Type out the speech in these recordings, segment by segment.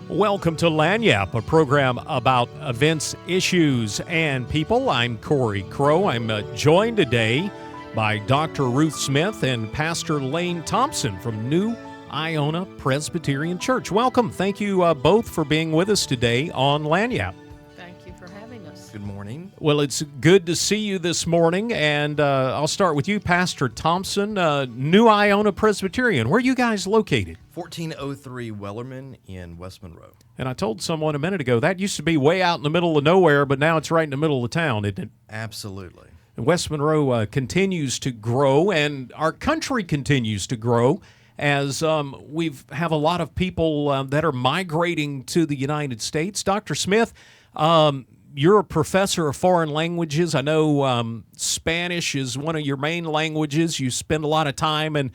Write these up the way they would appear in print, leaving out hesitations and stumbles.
Welcome to Lagniappe, a program about events, issues, and people. I'm Cory Crowe. I'm joined today by Dr. Ruth Smith and Pastor Lane Thompson from New Iona Presbyterian Church. Welcome. Thank you both for being with us today on Lagniappe. Thank you for having us. Good morning. Well, it's good to see you this morning, and I'll start with you, Pastor Thompson, New Iona Presbyterian. Where are you guys located? 1403 Wellerman in West Monroe. And I told someone a minute ago, that used to be way out in the middle of nowhere, but now it's right in the middle of town, isn't it? Absolutely. And West Monroe continues to grow, and our country continues to grow as we have a lot of people that are migrating to the United States. Dr. Smith, you're a professor of foreign languages. I know Spanish is one of your main languages. You spend a lot of time in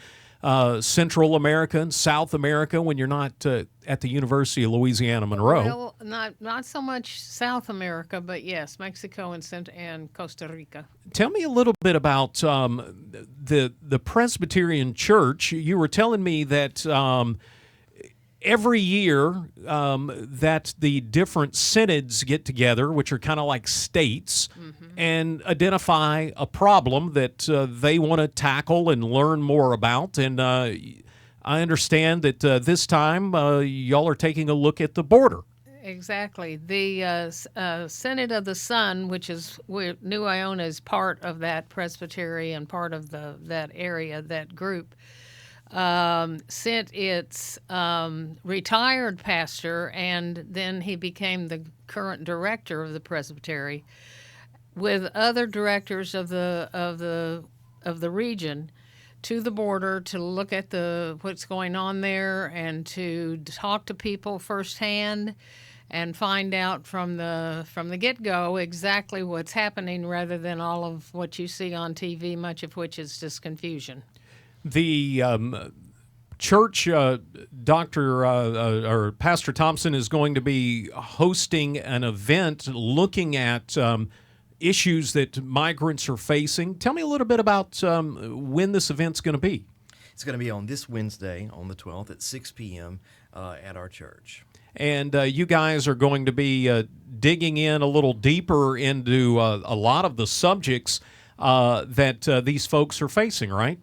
Central America and South America when you're not at the University of Louisiana Monroe. Well, not so much South America, but yes, Mexico and Costa Rica. Tell me a little bit about the Presbyterian Church. You were telling me that every year that the different synods get together, which are kind of like states, and identify a problem that they want to tackle and learn more about. And I understand that this time y'all are taking a look at the border. Exactly. The Synod of the Sun, which is where New Iona is part of that presbytery and part of that area, that group, sent its retired pastor, and then he became the current director of the presbytery, with other directors of the region, to the border to look at what's going on there and to talk to people firsthand and find out from the get-go exactly what's happening, rather than all of what you see on TV, much of which is just confusion. The church, or Pastor Thompson, is going to be hosting an event looking at issues that migrants are facing. Tell me a little bit about when this event's going to be. It's going to be on this Wednesday, on the 12th, at 6 p.m. At our church. And you guys are going to be digging in a little deeper into a lot of the subjects that these folks are facing, right?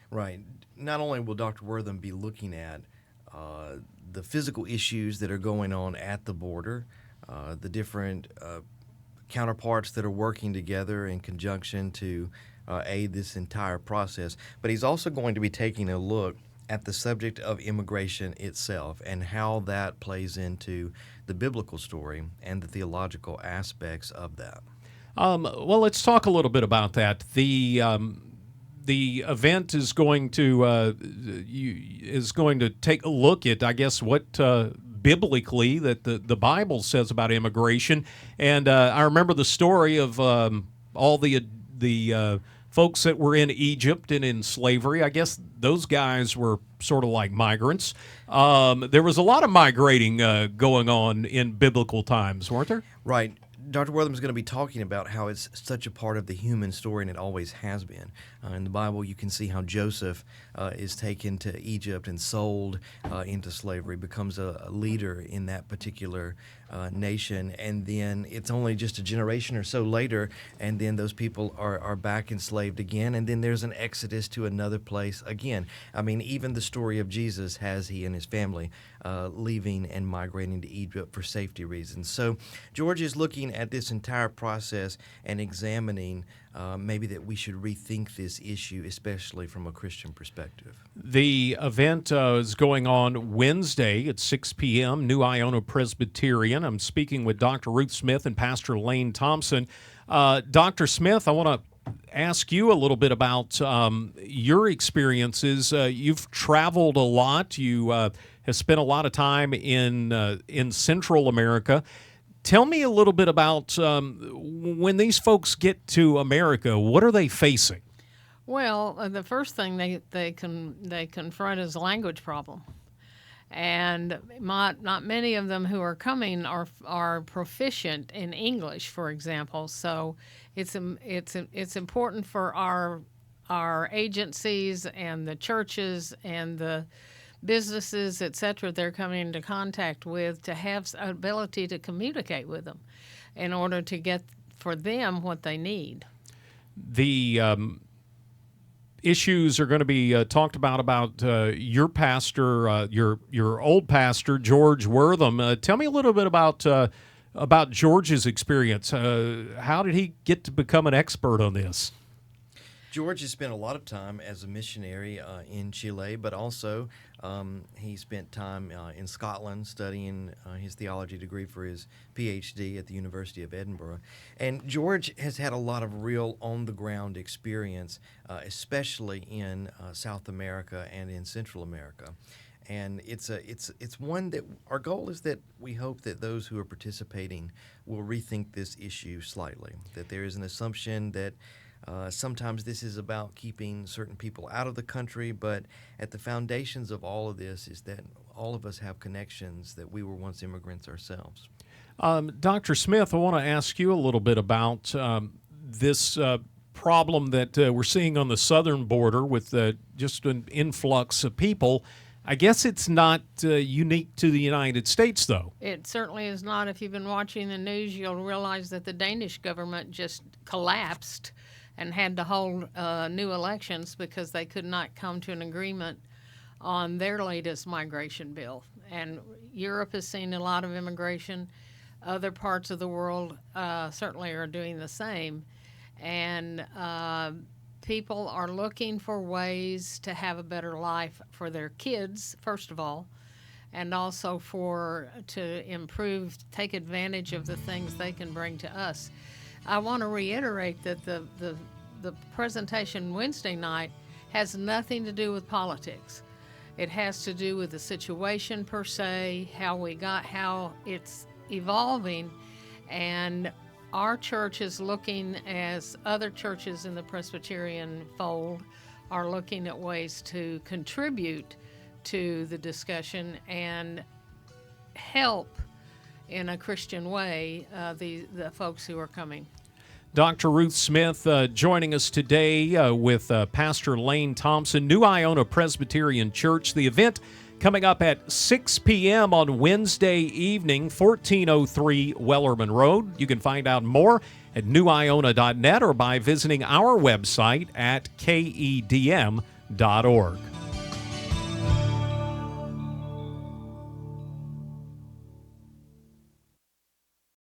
Right. Not only will Dr. Wortham be looking at the physical issues that are going on at the border, the different counterparts that are working together in conjunction to aid this entire process, but he's also going to be taking a look at the subject of immigration itself and how that plays into the biblical story and the theological aspects of that. Well, let's talk a little bit about that. The event is going to take a look at, I guess, what biblically that the Bible says about immigration. And I remember the story of all the folks that were in Egypt and in slavery. I guess those guys were sort of like migrants. There was a lot of migrating going on in biblical times, weren't there? Right. Dr. Wortham is going to be talking about how it's such a part of the human story, and it always has been. In the Bible, you can see how Joseph is taken to Egypt and sold into slavery, becomes a leader in that particular nation, and then it's only just a generation or so later, and then those people are back enslaved again, and then there's an exodus to another place again. I mean, even the story of Jesus has he and his family leaving and migrating to Egypt for safety reasons. So George is looking at this entire process and examining maybe that we should rethink this issue, especially from a Christian perspective. The event is going on Wednesday at 6 p.m., New Iona Presbyterian. I'm speaking with Dr. Ruth Smith and Pastor Lane Thompson. Dr. Smith, I want to ask you a little bit about your experiences. You've traveled a lot. You have spent a lot of time in Central America. Tell me a little bit about when these folks get to America, what are they facing? Well, the first thing they confront is a language problem, and not many of them who are coming are proficient in English, for example. So it's important for our agencies and the churches and the businesses, etc., they're coming into contact with, to have ability to communicate with them in order to get for them what they need. The issues are going to be talked about your pastor, your old pastor, George Wortham. Tell me a little bit about George's experience. How did he get to become an expert on this? George has spent a lot of time as a missionary in Chile, but also he spent time in Scotland studying his theology degree for his PhD at the University of Edinburgh. And George has had a lot of real on-the-ground experience, especially in South America and in Central America. And it's one that our goal is that we hope that those who are participating will rethink this issue slightly, that there is an assumption that sometimes this is about keeping certain people out of the country, but at the foundations of all of this is that all of us have connections, that we were once immigrants ourselves. Dr. Smith, I want to ask you a little bit about this problem that we're seeing on the southern border with just an influx of people. I guess it's not unique to the United States, though. It certainly is not. If you've been watching the news, you'll realize that the Danish government just collapsed and had to hold new elections because they could not come to an agreement on their latest migration bill. And Europe has seen a lot of immigration. Other parts of the world certainly are doing the same. And people are looking for ways to have a better life for their kids, first of all, and also to improve, take advantage of the things they can bring to us. I want to reiterate that the presentation Wednesday night has nothing to do with politics. It has to do with the situation per se, how it's evolving, and our church is looking, as other churches in the Presbyterian fold are looking at ways to contribute to the discussion and help in a Christian way the folks who are coming. Dr. Ruth Smith joining us today with Pastor Lane Thompson, New Iona Presbyterian Church. The event coming up at 6 p.m. on Wednesday evening, 1403 Wellerman Road. You can find out more at newiona.net or by visiting our website at KEDM.org.